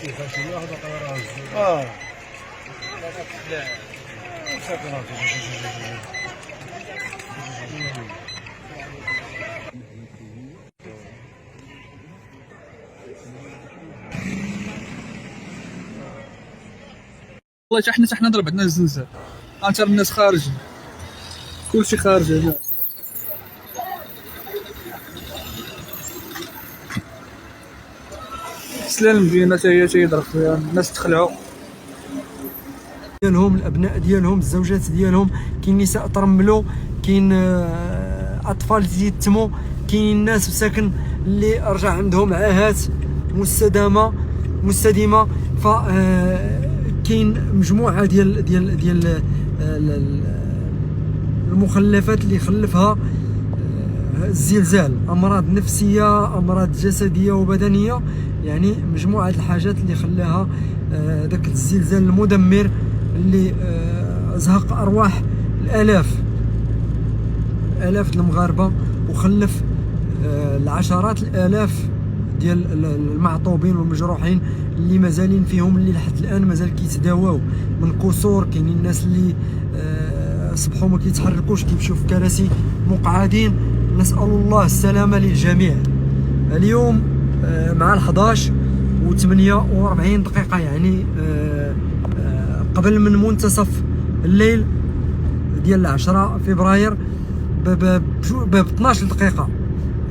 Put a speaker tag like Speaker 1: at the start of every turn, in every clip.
Speaker 1: اه
Speaker 2: والله حنا ضرب عندنا الزلزال، ترى الناس خارج، كلشي خارج هنا. سلال المدينة حتى هي تيضرب فيها، الناس تخلعوا
Speaker 1: ديالهم، الابناء ديالهم، الزوجات ديالهم، كاين نساء ترملوا، كاين اطفال تيتموا، كاين ناس ساكن اللي رجع عندهم عاهات مستديمه. ف كاين مجموعه ديال المخلفات اللي خلفها الزلزال، امراض نفسيه، امراض جسديه وبدنيه، يعني مجموعه الحاجات اللي خلاها داك الزلزال المدمر اللي زهق ارواح الالاف المغاربه، وخلف العشرات الالاف ديال المعطوبين والمجروحين اللي مازالين فيهم، اللي لحد الان مازال كيتداواو من كسور. كاينين الناس اللي صبحوا ما كيتحركوش، كيمشيو في كراسي مقعدين. نسال الله السلامه للجميع. اليوم مع 11 و 48 دقيقه، يعني قبل من منتصف الليل ديال 10 فبراير ب 12 دقيقه،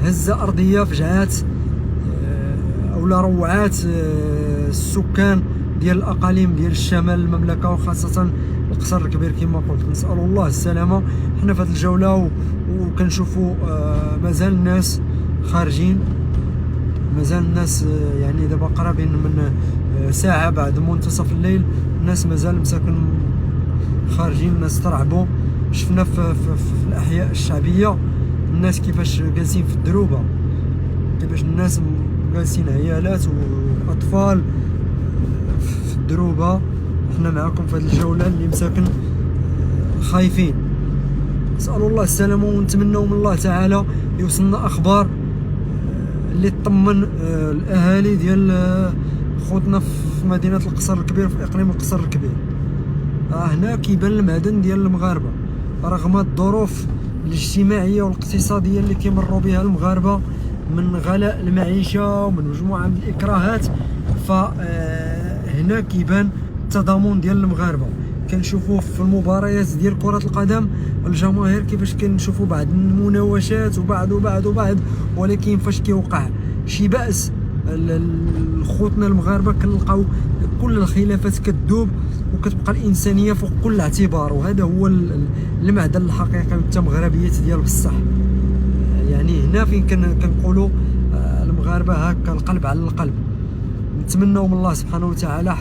Speaker 1: هزه ارضيه فجعات اولا روعات السكان ديال الاقاليم ديال الشمال المملكه، وخاصه القصر الكبير كما قلت. نسال الله السلامه. حنا في هذه الجوله وكنشوفوا مازال الناس خارجين، مازال الناس يعني دابا قرابين من ساعه بعد منتصف الليل، الناس مازال مساكن خارجين، الناس ترعبوا. شفنا في الاحياء الشعبيه الناس كيفاش جالسين في الدروبه، كيفاش الناس جالسين عيالات واطفال في الدروبه. احنا معكم في هذه الجوله اللي مساكن خايفين. نسال الله السلامه، ونتمنوا من الله تعالى يوصلنا اخبار اللي تطمن الاهالي ديال خوتنا في مدينه القصر الكبير، في اقليم القصر الكبير. هنا كيبان المعدن ديال المغاربه رغم الظروف الاجتماعيه والاقتصاديه اللي كيمروا بها المغاربه من غلاء المعيشه ومن مجموعه من الاكراهات. فهنا كيبان التضامن ديال المغاربه. كنشوفوا في المباريات ديال كره القدم الجماهير كيفاش كنشوفوا بعض المناوشات وبعض، ولكن فاش كيوقع شي بأس خوتنا المغاربه كنلقاو كل الخلافات كتذوب، وكتبقى الانسانيه فوق كل اعتبار. وهذا هو المعدن الحقيقي والتمغربيه ديال بصح. يعني هنا فين كنقولوا المغاربه هكا القلب على القلب. نتمنوا من الله سبحانه وتعالى